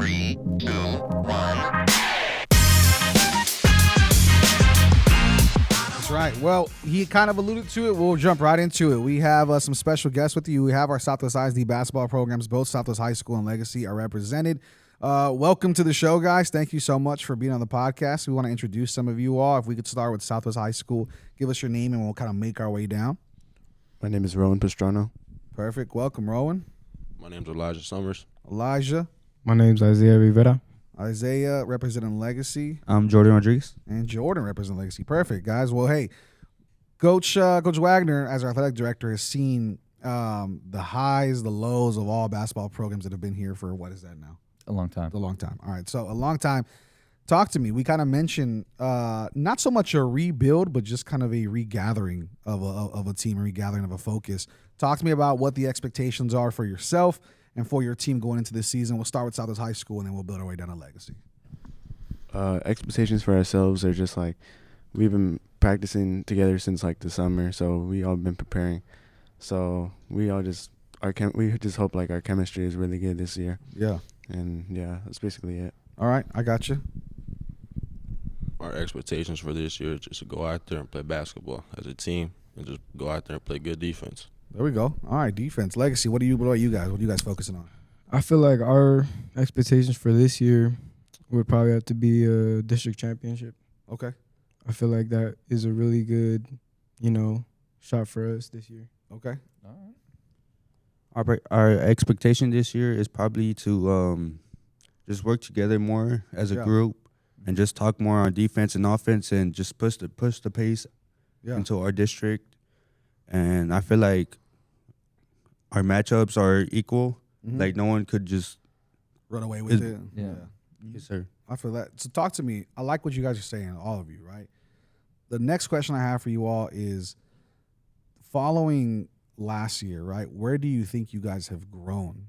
3, 2, 1. That's right. Well, he kind of alluded to it. We'll jump right into it. We have some special guests with you. We have our Southwest ISD basketball programs. Both Southwest High School and Legacy are represented. Welcome to the show, guys. Thank you so much for being on the podcast. We want to introduce some of you all. If we could start with Southwest High School, give us your name and we'll kind of make our way down. My name is Rowan Pastrano. Perfect. Welcome, Rowan. My name's Elijah Summers. Elijah. My name's Isaiah Rivera. Isaiah representing Legacy. I'm Jordan Rodriguez. And Jordan representing Legacy. Perfect, guys. Well, hey, Coach Wagner, as our athletic director, has seen the highs, the lows of all basketball programs that have been here for, what is that now? A long time. A long time. All right, so a long time. Talk to me. We kind of mentioned not so much a rebuild, but just kind of a regathering of a team, a regathering of a focus. Talk to me about what the expectations are for yourself and for your team going into this season. We'll start with Southwest High School, and then we'll build our way down to Legacy. Expectations for ourselves are just like we've been practicing together since like the summer, so we all been preparing. So we all just we just hope like our chemistry is really good this year. Yeah. And yeah, that's basically it. All right, I got you. Our expectations for this year is just to go out there and play basketball as a team and just go out there and play good defense. There we go. All right, defense. Legacy, what about you guys? What are you guys focusing on? I feel like our expectations for this year would probably have to be a district championship. Okay. I feel like that is a really good, shot for us this year. Okay. All right. Our expectation this year is probably to just work together more as a group and just talk more on defense and offense and just push the pace into our district. And I feel like our matchups are equal. Mm-hmm. Like no one could just run away with it. Yeah. Yes, sir. I feel that. So talk to me. I like what you guys are saying, all of you, right? The next question I have for you all is following last year, right? Where do you think you guys have grown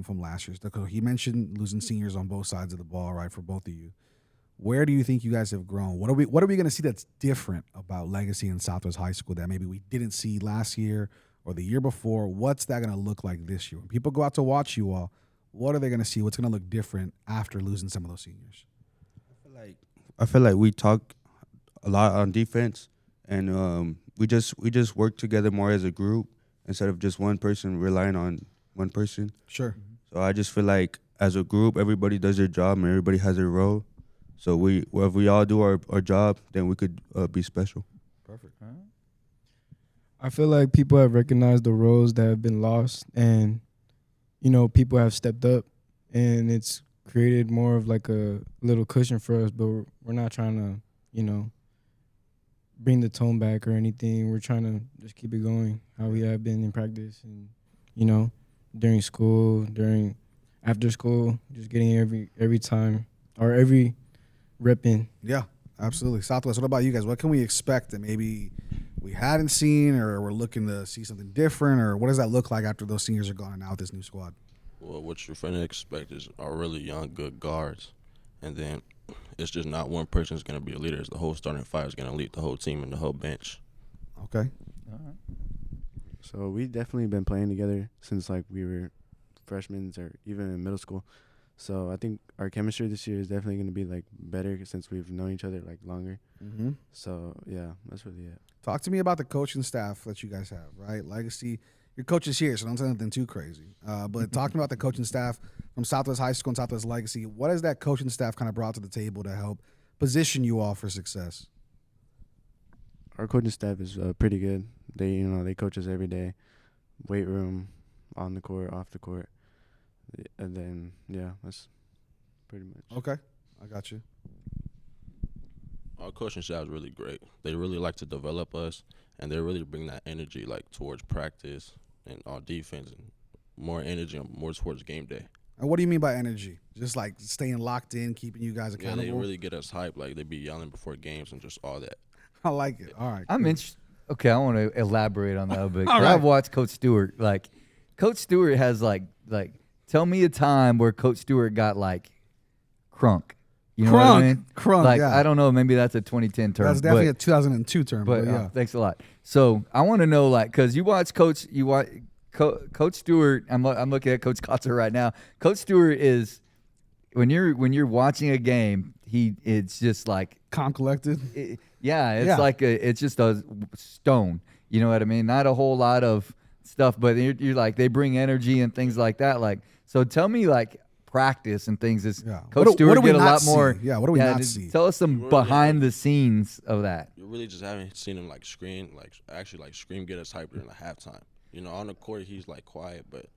from last year? Because he mentioned losing seniors on both sides of the ball, right, for both of you. Where do you think you guys have grown? What are we going to see that's different about Legacy and Southwest High School that maybe we didn't see last year or the year before? What's that going to look like this year? When people go out to watch you all, what are they going to see? What's going to look different after losing some of those seniors? I feel like we talk a lot on defense, and we just work together more as a group instead of just one person relying on one person. Sure. So I just feel like as a group, everybody does their job and everybody has their role. So if we all do our job, then we could be special. Perfect. I feel like people have recognized the roles that have been lost, and people have stepped up, and it's created more of like a little cushion for us. But we're not trying to, bring the tone back or anything. We're trying to just keep it going how we have been in practice, and during school, after school, just getting every time or every rep in. Yeah, absolutely. Southwest, what about you guys? What can we expect that maybe we hadn't seen, or we're looking to see something different, or what does that look like after those seniors are gone and now with this new squad? Well, what you're going to expect is our really young, good guards. And then it's just not one person is going to be a leader. It's the whole starting five is going to lead the whole team and the whole bench. Okay. All right. So we definitely been playing together since like we were freshmen or even in middle school. So I think our chemistry this year is definitely going to be like better since we've known each other like longer. Mm-hmm. So yeah, that's really it. Talk to me about the coaching staff that you guys have, right? Legacy, your coach is here, so don't say anything too crazy. But talk to me about the coaching staff from Southwest High School and Southwest Legacy. What has that coaching staff kind of brought to the table to help position you all for success? Our coaching staff is pretty good. They coach us every day, weight room, on the court, off the court. And then, yeah, that's pretty much. Okay, I got you. Our coaching staff is really great. They really like to develop us, and they really bring that energy like towards practice and our defense, and more energy and more towards game day. And what do you mean by energy? Just like staying locked in, keeping you guys Yeah, accountable? they really get us hyped. Like they be yelling before games and just all that. I like it. All right. I'm interested. Okay, I want to elaborate on that a bit. All right. I've watched Coach Stewart. Like, Coach Stewart has like, tell me a time where Coach Stewart got like crunk. You know what I mean? Crunk, like, yeah. I don't know, maybe that's a 2010 term. That's definitely a 2002 term. But But yeah. thanks a lot. So I want to know, like, because you watch Coach Stewart. I'm looking at Coach Kotzer right now. Coach Stewart when you're watching a game, it's just like Calm, collected. it's Yeah. like it's just a stone. You know what I mean? Not a whole lot of stuff, but you're like they bring energy and things like that. Like, so tell me like practice and things. Is Yeah. Coach What do Stewart we get a not lot more? see? Yeah, what do we not just see? Tell us some Really behind the scenes of that. You really just haven't seen him like scream, like actually like scream, get us hyped during the halftime. You know, on the court he's like quiet, but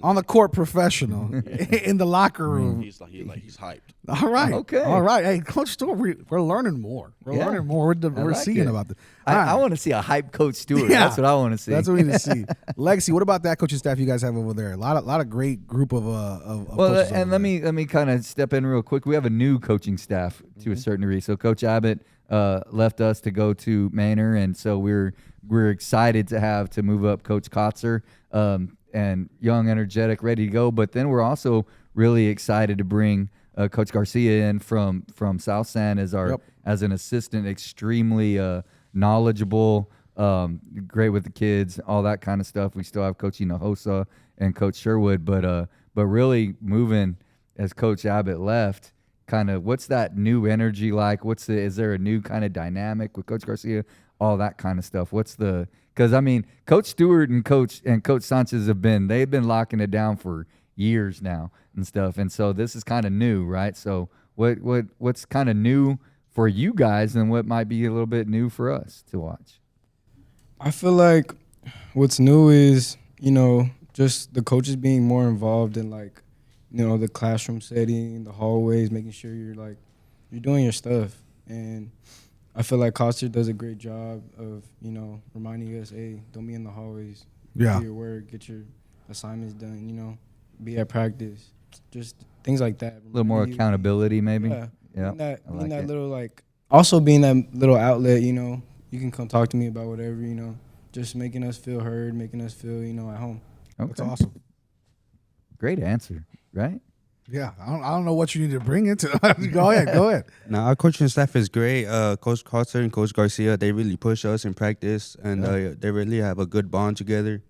On the court, professional. In the locker room. he's hyped. All right. Okay. All right. Hey, Coach Stewart, we're learning more. We're Yeah. learning more. We're like seeing it. about this. All I right. want to see a hype Coach Stewart. Yeah. That's what I want to see. That's what we need to see. Legacy, what about that coaching staff you guys have over there? A lot of great group of Well, coaches and over let me kind of step in real quick. We have a new coaching staff to a certain degree. So Coach Abbott left us to go to Manor, and so we're excited to move up Coach Kotzer, and young, energetic, ready to go. But then we're also really excited to bring Coach Garcia in from South San as our as an assistant, extremely knowledgeable, great with the kids, all that kind of stuff. We still have Coach Hinojosa and Coach Sherwood, but really moving as Coach Abbott left. Kind of, what's that new energy like? Is there a new kind of dynamic with Coach Garcia? All that kind of stuff. Because I mean, Coach Stewart and Coach Sanchez they've been locking it down for years now and stuff. And so this is kind of new, right? So what's kind of new for you guys, and what might be a little bit new for us to watch? I feel like what's new is, just the coaches being more involved in like, the classroom setting, the hallways, making sure you're doing your stuff. And I feel like Coster does a great job of, reminding us, hey, don't be in the hallways. Yeah. Do your work, get your assignments done, be at practice. Just things like that. A little more accountability, maybe. Yeah. Yeah. Being that little also being that little outlet, you can come talk to me about whatever, just making us feel heard, making us feel, at home. Okay. That's awesome. Great answer, right? Yeah. I don't know what you need to bring into it. Go ahead. Now our coaching staff is great. Coach Carter and Coach Garcia, they really push us in practice, and they really have a good bond together,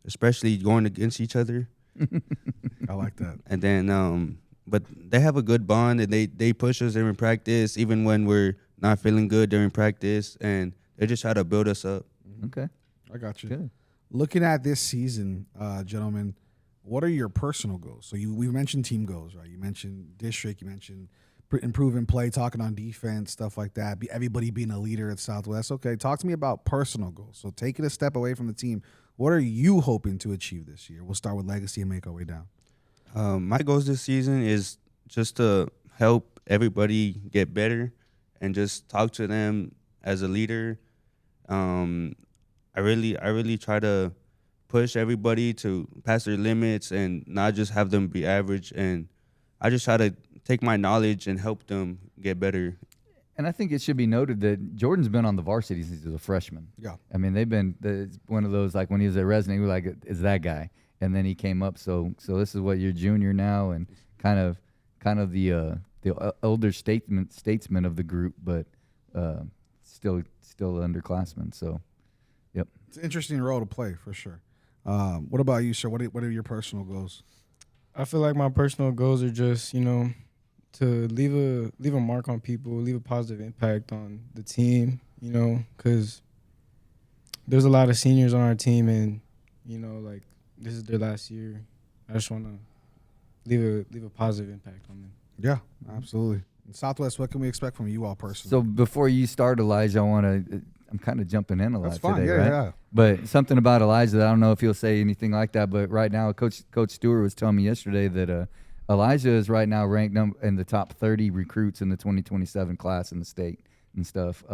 especially going against each other. I like that. And then, but they have a good bond, and they push us during practice, even when we're not feeling good during practice, and they just try to build us up. Okay. I got you. Good. Looking at this season, gentlemen, what are your personal goals? So we mentioned team goals, right? You mentioned district, you mentioned improving play, talking on defense, stuff like that. Everybody being a leader at Southwest. Okay, talk to me about personal goals. So taking a step away from the team, what are you hoping to achieve this year? We'll start with Legacy and make our way down. My goals this season is just to help everybody get better and just talk to them as a leader. I really try to push everybody to pass their limits and not just have them be average. And I just try to take my knowledge and help them get better. And I think it should be noted that Jordan's been on the varsity since he was a freshman. Yeah. I mean, it's one of those, like when he was a resident, he was like, is that guy? And then he came up. So this is what you're junior now, and kind of the older statesman of the group, but still underclassman. So, yep. It's an interesting role to play for sure. What about you, sir? What are your personal goals? I feel like my personal goals are just, to leave a mark on people, leave a positive impact on the team, because there's a lot of seniors on our team, and this is their last year. I just want to leave a positive impact on them. Yeah, absolutely. Southwest, what can we expect from you all personally? So before you start, Elijah, I'm kind of jumping in a lot That's fine. today, Yeah, right? yeah. But something about Elijah that I don't know if he'll say anything like that. But right now, Coach Stewart was telling me yesterday that Elijah is right now ranked in the top 30 recruits in the 2027 class in the state and stuff.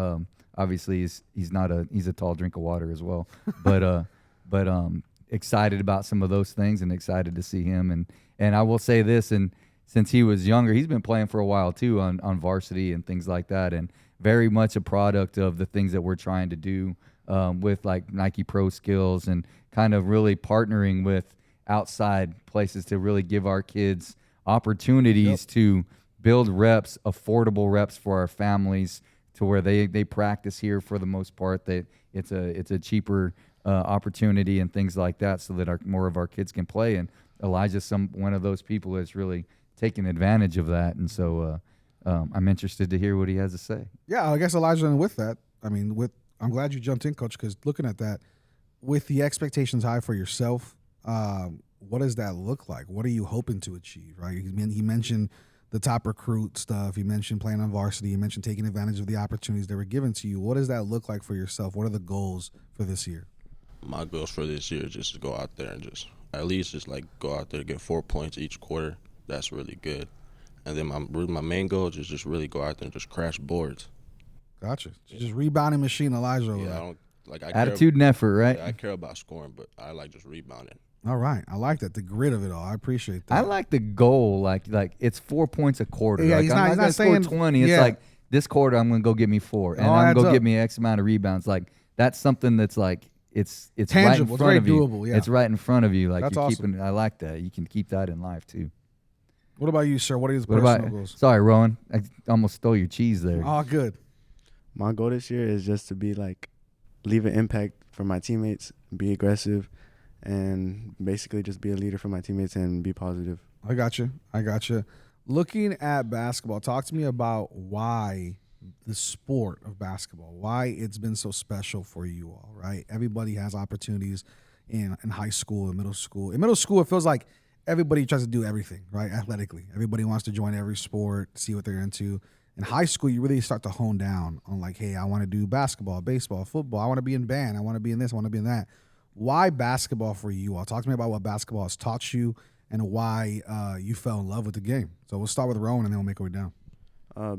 Obviously, he's a tall drink of water as well. But excited about some of those things and excited to see him. And I will say this, and since he was younger, he's been playing for a while too on varsity and things like that, and very much a product of the things that we're trying to do with like Nike Pro Skills and kind of really partnering with outside places to really give our kids opportunities to build reps, affordable reps for our families, to where they practice here for the most part. That it's a cheaper opportunity and things like that, so that more of our kids can play. And Elijah's one of those people that's really taking advantage of that, and so I'm interested to hear what he has to say. Yeah, I guess Elijah, and with that, I mean, I'm glad you jumped in, Coach, because looking at that, with the expectations high for yourself, what does that look like? What are you hoping to achieve, right? He mentioned the top recruit stuff. He mentioned playing on varsity. He mentioned taking advantage of the opportunities that were given to you. What does that look like for yourself? What are the goals for this year? My goals for this year is just to go out there and just at least just like go out there, get 4 points each quarter. That's really good. And then my main goal is just really go out there and just crash boards. Gotcha. Just rebounding machine, Elijah. Yeah, I don't like attitude and effort, right? Yeah, I care about scoring, but I like just rebounding. All right, I like that. The grit of it all. I appreciate that. I like the goal, like it's 4 points a quarter. Yeah, like, he's I'm not not gonna saying score 20. yeah. It's like this quarter I'm gonna go get me 4, and I'm gonna go get me X amount of rebounds. Like that's something that's like it's tangible. right in front of doable, you. yeah. It's right in front of you. Like That's you're awesome. keeping. I like that. You can keep that in life too. What about you, sir? What are his What personal about? goals? Sorry, Rowan. I almost stole your cheese there. Oh, good. My goal this year is just to be leave an impact for my teammates, be aggressive, and basically just be a leader for my teammates and be positive. I got you. Looking at basketball, talk to me about why the sport of basketball, why it's been so special for you all, right? Everybody has opportunities in high school and middle school. In middle school, it feels like everybody tries to do everything, right, athletically. Everybody wants to join every sport, see what they're into. In high school, you really start to hone down on hey, I want to do basketball, baseball, football. I want to be in band. I want to be in this. I want to be in that. Why basketball for you all? Talk to me about what basketball has taught you and why you fell in love with the game. So we'll start with Rowan and then we'll make our way down.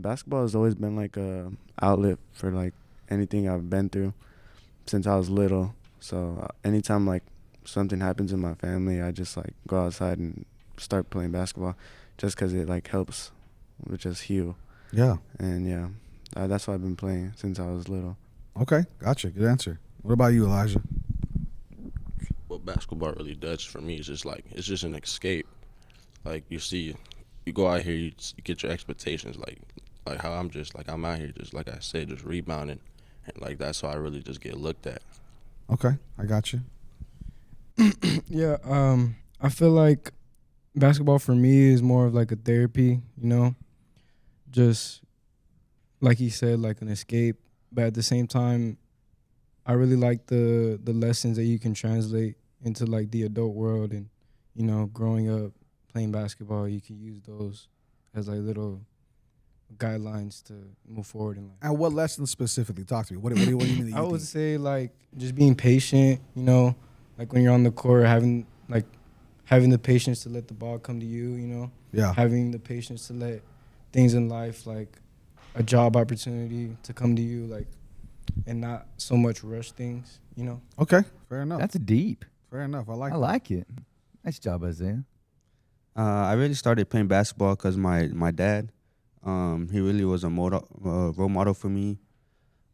Basketball has always been a outlet for anything I've been through since I was little. So anytime something happens in my family, I just go outside and start playing basketball just because it helps with just heal. Yeah. And yeah, that's why I've been playing since I was little. Okay, gotcha. Good answer. What about you, Elijah? What basketball really does for me is just it's just an escape. You go out here, you get your expectations like how I'm out here just like I said, just rebounding, and that's how I really just get looked at. Okay, I got you. Yeah, I feel like basketball for me is more of a therapy, just like he said, an escape. But at the same time, I really like the lessons that you can translate into the adult world, and growing up playing basketball, you can use those as little guidelines to move forward in life. And what lessons specifically? Talk to me. What do you mean? That you I would think? say just being patient, when you're on the court, having the patience to let the ball come to you, Yeah. having the patience to let things in life a job opportunity to come to you and not so much rush things, Okay, fair enough. That's deep. Fair enough. I like I that. like it. Nice job, Isaiah. I really started playing basketball because my dad, he really was a role model for me,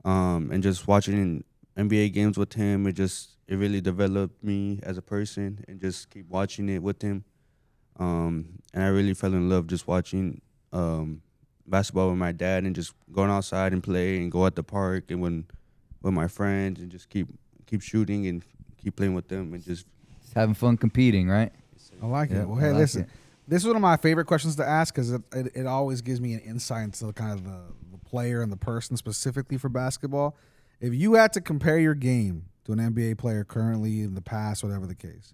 and just watching NBA games with him, it really developed me as a person, and just keep watching it with him, and I really fell in love just watching basketball with my dad and just going outside and play and go at the park and with my friends and just keep shooting and keep playing with them and just having fun competing, right? I like Yeah, it. Well, hey, I like listen. it. This is one of my favorite questions to ask because it always gives me an insight into kind of the player and the person specifically for basketball. If you had to compare your game to an NBA player currently, in the past, whatever the case,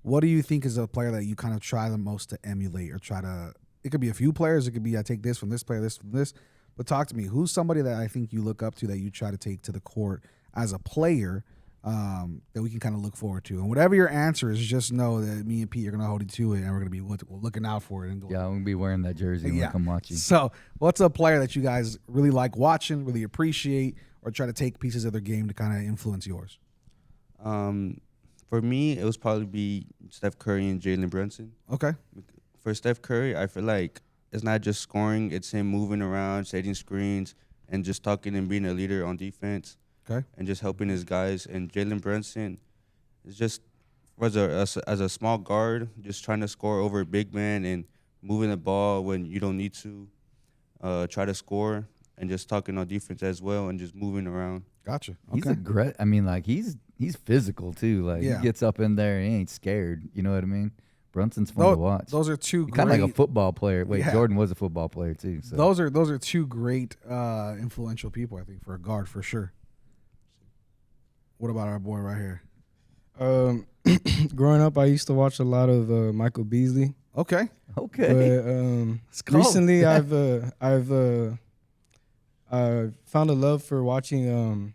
what do you think is a player that you kind of try the most to emulate or try to – it could be a few players. It could be I take this from this player, this from this. But talk to me. Who's somebody that I think you look up to that you try to take to the court as a player that we can kind of look forward to? And whatever your answer is, just know that me and Pete are going to hold you to it, and we're going to be looking out for it. And Yeah, I'm going to be wearing that jersey when I come watch you. So what's a player that you guys really like watching, really appreciate, or try to take pieces of their game to kind of influence yours? For me, it was probably be Steph Curry and Jalen Brunson. Okay. For Steph Curry, I feel like it's not just scoring; it's him moving around, setting screens, and just talking and being a leader on defense. Okay. And just helping his guys. And Jalen Brunson is just as a small guard, just trying to score over a big man and moving the ball when you don't need to. Try to score and just talking on defense as well and just moving around. Gotcha. He's Okay. he's physical too. Yeah. He gets up in there and he ain't scared. You know what I mean? Brunson's fun to watch. Those are two Kind of great. like a football player. Wait, Yeah. Jordan was a football player too. So. Those are two great influential people, I think, for a guard for sure. What about our boy right here? Growing up, I used to watch a lot of Michael Beasley. Okay. Okay. But recently, I've found a love for watching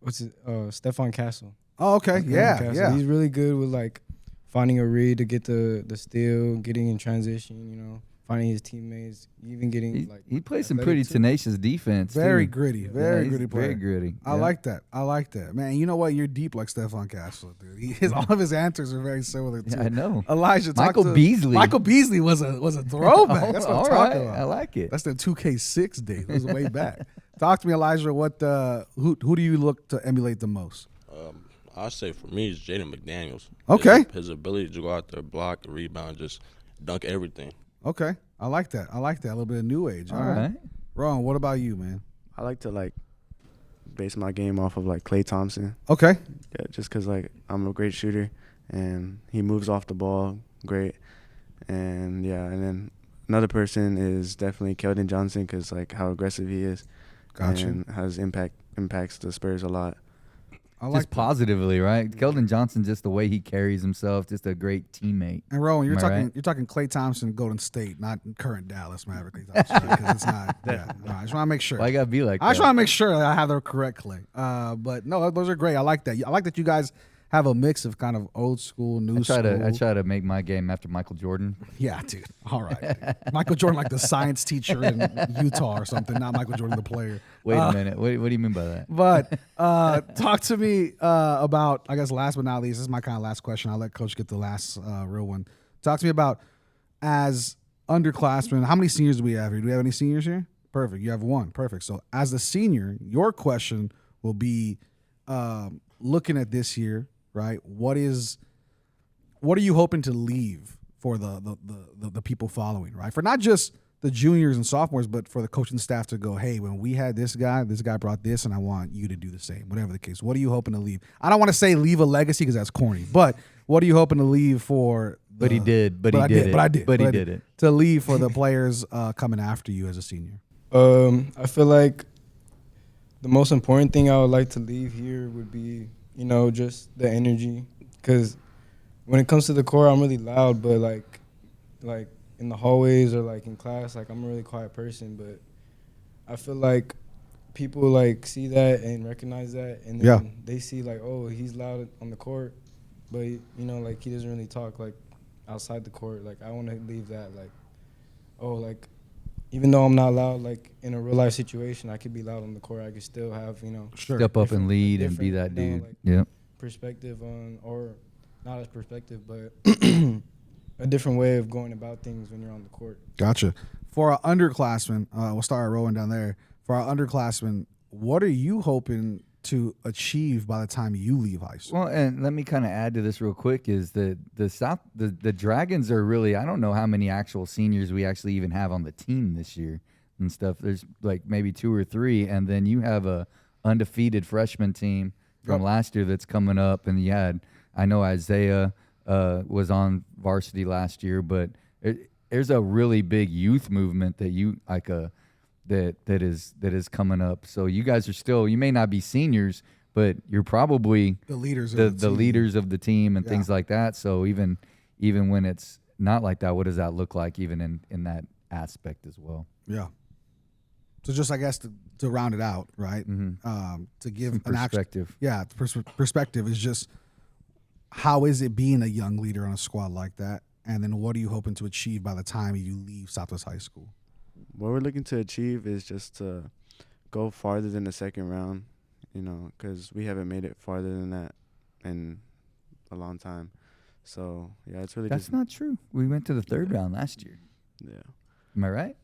Stephon Castle. Oh, okay. Yeah, Castle. yeah. He's really good with like finding a read to get the steal, getting in transition. Finding his teammates, even getting he plays some athletic pretty too. tenacious defense. Very too. gritty. Very he's gritty player. Very gritty. I like that. I like that. Man, you know what? You're deep like Stephon Castle, dude. All of his answers are very similar too. Yeah, I know. Elijah, Michael Beasley. Michael Beasley was a throwback. That's what I'm All talking right. about. I like it. That's the 2K6 days. That was way back. Talk to me, Elijah. What who do you look to emulate the most? I'd say for me, it's Jaden McDaniels. Okay. His ability to go out there, block, rebound, just dunk everything. Okay. I like that. A little bit of new age. All right. Ron, what about you, man? I like to like base my game off of like Klay Thompson. Okay. Yeah, just because like I'm a great shooter and he moves off the ball great. And yeah, and then another person is definitely Keldon Johnson because like how aggressive he is. Gotcha. And has impacts the Spurs a lot. I like Just positively, right? Keldon Johnson, just the way he carries himself, just a great teammate. And Rowan, you're Am I talking right? you're talking Klay Thompson, Golden State, not current Dallas Maverick Klay Thompson, because it's not. Yeah, no, I just want to make sure. Why you gotta be like I just that? want to make sure that I have the correct Klay. But no, those are great. I like that. I like that you guys have a mix of kind of old school, new I school. try to make my game after Michael Jordan. Yeah, dude. All right. Dude. Michael Jordan, like the science teacher in Utah or something, not Michael Jordan, the player. Wait a minute. What do you mean by that? But talk to me about, I guess, last but not least, this is my kind of last question. I'll let Coach get the last real one. Talk to me about, as underclassmen, how many seniors do we have here? Do we have any seniors here? Perfect. You have one. Perfect. So as a senior, your question will be looking at this year, right? What are you hoping to leave for the people following, right? For not just the juniors and sophomores, but for the coaching staff to go, hey, when we had this guy brought this, and I want you to do the same, whatever the case. What are you hoping to leave? I don't want to say leave a legacy because that's corny, but what are you hoping to leave for? But he did it. To leave for the players coming after you as a senior. I feel like the most important thing I would like to leave here would be, just the energy. Because when it comes to the court, I'm really loud, but like in the hallways or like in class, like I'm a really quiet person. But I feel like people like see that and recognize that, and then they see like, oh, he's loud on the court, but like he doesn't really talk like outside the court. Like I want to leave that like, oh, like even though I'm not loud, like in a real life situation, I could be loud on the court. I could still have, Sure. Step up and lead and be that dude. like, Yep. perspective on, or not as perspective, but a different way of going about things when you're on the court. Gotcha. For our underclassmen, we'll start rolling down there. For our underclassmen, what are you hoping to achieve by the time you leave high school? Well, and let me kind of add to this real quick is that the Dragons are really, I don't know how many actual seniors we actually even have on the team this year and stuff. There's like maybe 2 or 3, and then you have a undefeated freshman team from last year that's coming up, and you had, I know Isaiah was on varsity last year, but there's a really big youth movement that you like that is coming up. So you guys are still, you may not be seniors, but you're probably The leaders the of the team. leaders of the team and Yeah. things like that. So even when it's not like that, what does that look like even in that aspect as well? Yeah. So just, I guess, to round it out, right? Mm-hmm. To give Some an actual perspective. perspective is just, how is it being a young leader on a squad like that? And then what are you hoping to achieve by the time you leave Southwest High School? What we're looking to achieve is just to go farther than the second round, because we haven't made it farther than that in a long time. So, yeah, it's really That's just not true. We went to the third round last year. yeah. Am I right?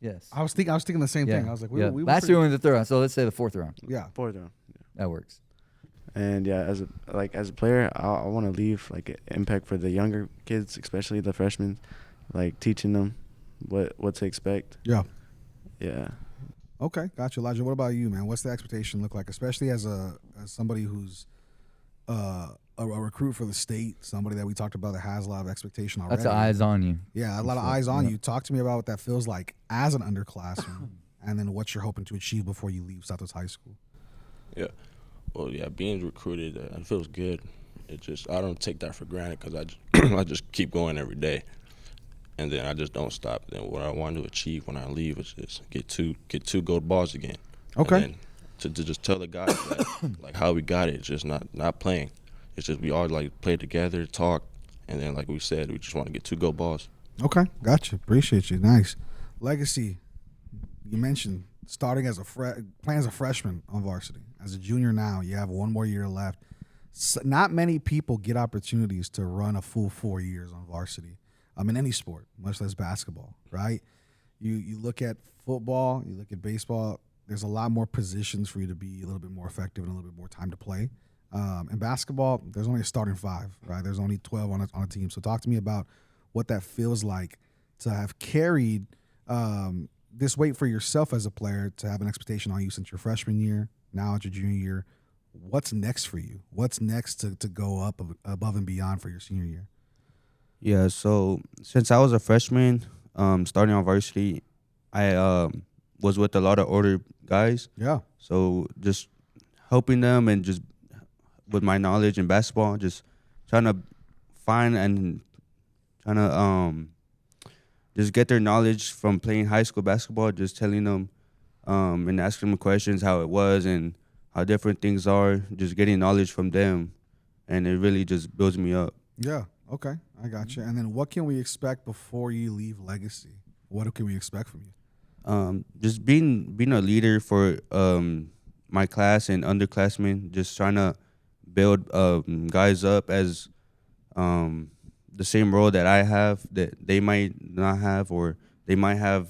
Yes. I was thinking the same thing. I was like, we were last pretty- year we went to the third round, so let's say the fourth round. Yeah. Fourth round. That works. And yeah, as a player, I want to leave like an impact for the younger kids, especially the freshmen, like teaching them what to expect. Yeah. Yeah. Okay, gotcha, Elijah. What about you, man? What's the expectation look like, especially as somebody who's a recruit for the state, somebody that we talked about that has a lot of expectation already. That's eyes on you. Yeah, a lot of eyes on you. Talk to me about what that feels like as an underclassman, and then what you're hoping to achieve before you leave Southwest High School. Yeah. Well, yeah, being recruited, it feels good. It just, I don't take that for granted because I just keep going every day, and then I just don't stop. Then what I want to achieve when I leave is just get two gold balls again. Okay. And then to just tell the guys that, like how we got it, it's just not playing. It's just we all like play together, talk, and then like we said, we just want to get 2 gold balls. Okay, gotcha. Appreciate you. Nice. Legacy. You mentioned starting as playing as a freshman on varsity. As a junior now, you have 1 more year left. Not many people get opportunities to run a full 4 years on varsity. In any sport, much less basketball, right? You look at football, you look at baseball. There's a lot more positions for you to be a little bit more effective and a little bit more time to play. In basketball, there's only a starting 5, right? There's only 12 on a team. So talk to me about what that feels like to have carried this weight for yourself as a player, to have an expectation on you since your freshman year, now at your junior year. What's next for you? What's next to go up above and beyond for your senior year? Yeah, so since I was a freshman, starting on varsity, I was with a lot of older guys. Yeah. So just helping them and just with my knowledge in basketball, just trying to find and trying to just get their knowledge from playing high school basketball, just telling them and asking them questions how it was and how different things are, just getting knowledge from them, and it really just builds me up. Yeah, okay, I got you. And then what can we expect before you leave Legacy? What can we expect from you? Just being a leader for my class and underclassmen, just trying to build guys up as the same role that I have that they might not have or they might have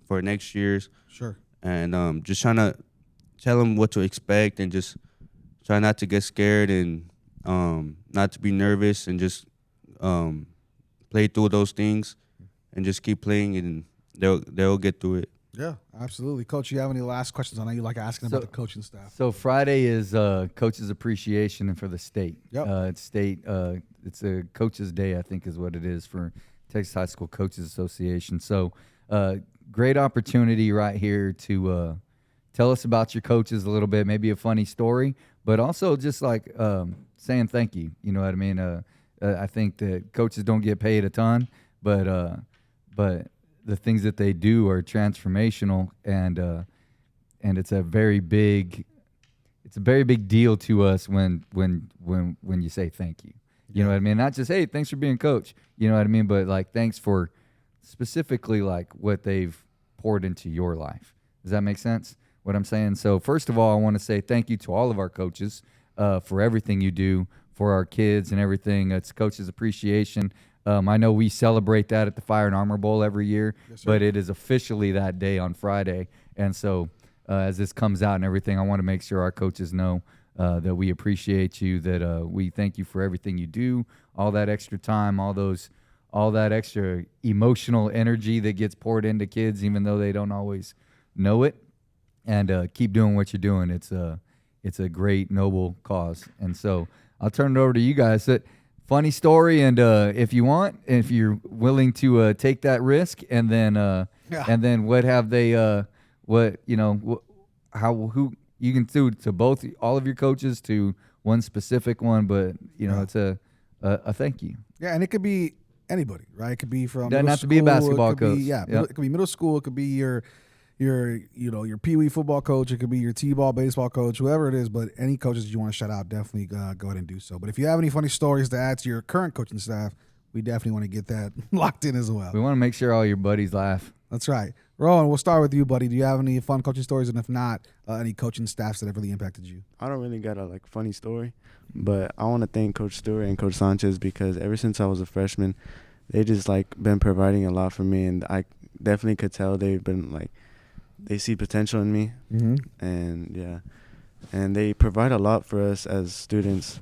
for next year's. Sure. And just trying to tell them what to expect and just try not to get scared and not to be nervous and just play through those things and just keep playing and they'll get through it. Yeah, absolutely. Coach, you have any last questions? I know you like asking about the coaching staff. So Friday is Coaches Appreciation for the state. Yep. It's state. It's a Coaches Day, I think, is what it is for Texas High School Coaches Association. So great opportunity right here to tell us about your coaches a little bit, maybe a funny story, but also just like saying thank you. You know what I mean? I think that coaches don't get paid a ton, but the things that they do are transformational, and it's a very big deal to us when you say thank you. You know what I mean? Not just, hey, thanks for being coach. You know what I mean? But like, thanks for specifically like what they've poured into your life. Does that make sense? What I'm saying? So first of all, I want to say thank you to all of our coaches for everything you do for our kids and everything. It's Coaches Appreciation. I know we celebrate that at the Fire and Armor Bowl every year, but it is officially that day on Friday. And so as this comes out and everything, I want to make sure our coaches know that we appreciate you, that we thank you for everything you do, all that extra time, all that extra emotional energy that gets poured into kids, even though they don't always know it. And keep doing what you're doing. It's a great, noble cause. And so I'll turn it over to you guys. Funny story, and if you're willing to take that risk, and then what have they? Who you can do to all of your coaches, to one specific one, but it's a thank you. Yeah, and it could be anybody, right? It could be from doesn't have to be a basketball coach. It could be middle school. It could be your Pee Wee football coach. It could be your T-ball baseball coach, whoever it is. But any coaches you want to shout out, definitely go ahead and do so. But if you have any funny stories to add to your current coaching staff, we definitely want to get that locked in as well. We want to make sure all your buddies laugh. That's right. Rowan, we'll start with you, buddy. Do you have any fun coaching stories? And if not, any coaching staffs that have really impacted you? I don't really got a funny story, but I want to thank Coach Stewart and Coach Sanchez, because ever since I was a freshman, they just been providing a lot for me, and I definitely could tell they've been they see potential in me, and they provide a lot for us as students,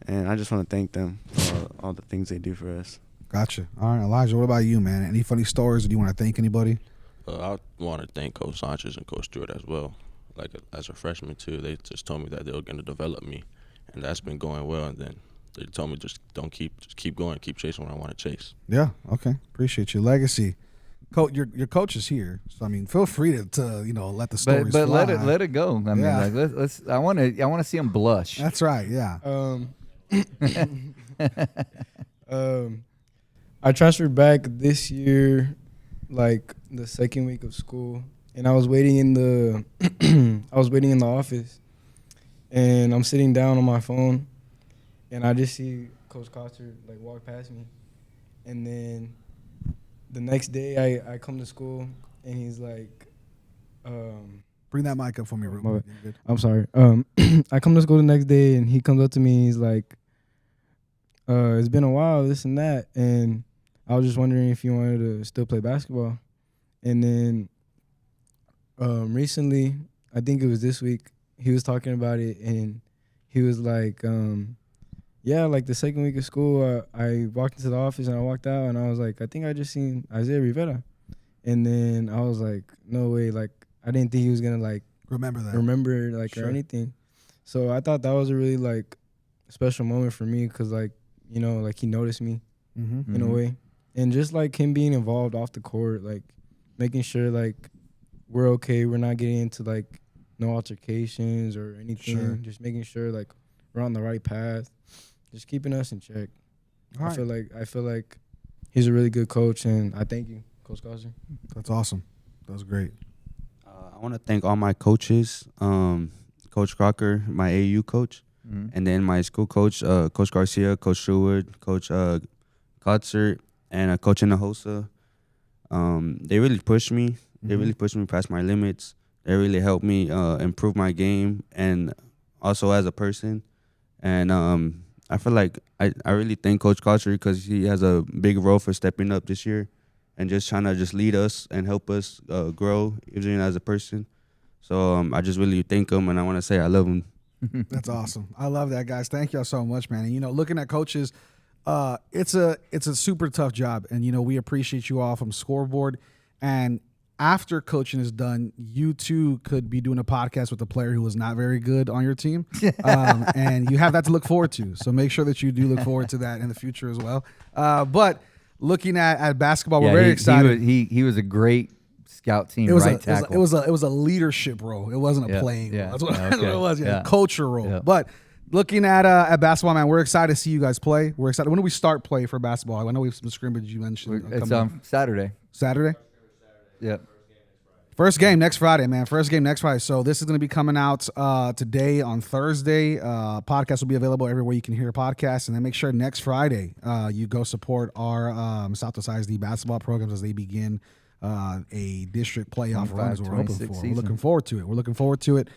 and I just want to thank them for all the things they do for us. Gotcha. All right, Elijah, what about you, man? Any funny stories? Do you want to thank anybody? I want to thank Coach Sanchez and Coach Stewart as well. As a freshman too, they just told me that they were going to develop me, and that's been going well. And then they told me just keep going, keep chasing what I want to chase. Yeah. Okay. Appreciate your legacy. Your coach is here, so I mean, feel free to let the stories but fly. let it go. I mean, Yeah. like let's. I want to see him blush. That's right. Yeah. I transferred back this year, like the second week of school, and I was waiting in the office, and I'm sitting down on my phone, and I just see Coach Coster like walk past me, and then the next day I come to school, and he's like, Bring that mic up for me, real quick. You're good. I'm sorry. I come to school the next day, and he comes up to me, and he's like, it's been a while, this and that, and I was just wondering if you wanted to still play basketball. And then recently, I think it was this week, he was talking about it, and he was like, yeah, like the second week of school, I walked into the office and I walked out, and I was like, I think I just seen Isaiah Rivera. And then I was like, no way, like I didn't think he was gonna like remember like Sure. or anything. So I thought that was a really like special moment for me, because like, like he noticed me Mm-hmm. in a way, and just like him being involved off the court, like making sure like we're okay, we're not getting into like no altercations or anything. Sure. Just making sure like we're on the right path, just keeping us in check. All I right. feel like he's a really good coach, and I thank you, Coach Coster. That's awesome. That was great. I want to thank all my coaches, Coach Crocker, my AU coach, and then my school coach, Coach Garcia, Coach Sherwood, Coach Kotzer, and Coach Hinojosa. They really pushed me. They really pushed me past my limits. They really helped me improve my game and also as a person. And I feel like I really thank Coach Kotzer because he has a big role for stepping up this year and just trying to just lead us and help us grow even as a person. So I just really thank him, and I want to say I love him. That's awesome. I love that, guys. Thank y'all so much, man. And looking at coaches, it's a super tough job, and we appreciate you all from Scoreboard. And after coaching is done, you too could be doing a podcast with a player who was not very good on your team, and you have that to look forward to. So make sure that you do look forward to that in the future as well. But looking at basketball, we're very excited. He was a great scout team It was tackle. it was a leadership role. It wasn't a playing role. That's what, that's what it was. Yeah. Culture role. Yeah. But looking at basketball, man, we're excited to see you guys play. We're excited. When do we start play for basketball? I know we have some scrimmage you mentioned. It's Saturday. Saturday. Yep. First game next Friday, man. First game next Friday. So this is going to be coming out today on Thursday. Podcast will be available everywhere you can hear podcasts. And then make sure next Friday you go support our Southwest ISD basketball programs as they begin a district playoff run as we're open for. We're looking forward to it.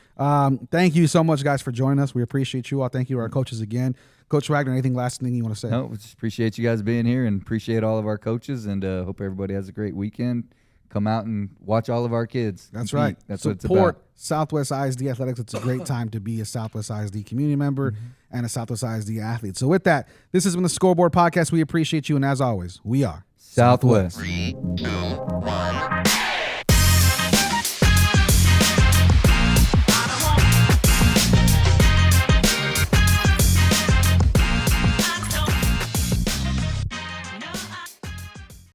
Thank you so much, guys, for joining us. We appreciate you all. Thank you to our coaches again. Coach Wagner, anything last thing you want to say? No, we just appreciate you guys being here and appreciate all of our coaches, and hope everybody has a great weekend. Come out and watch all of our kids. That's compete. right. That's what it's Support about. Southwest ISD Athletics. It's a great time to be a Southwest ISD community member and a Southwest ISD athlete. So with that, this has been the Scoreboard Podcast. We appreciate you, and as always, we are Southwest. 3, 2,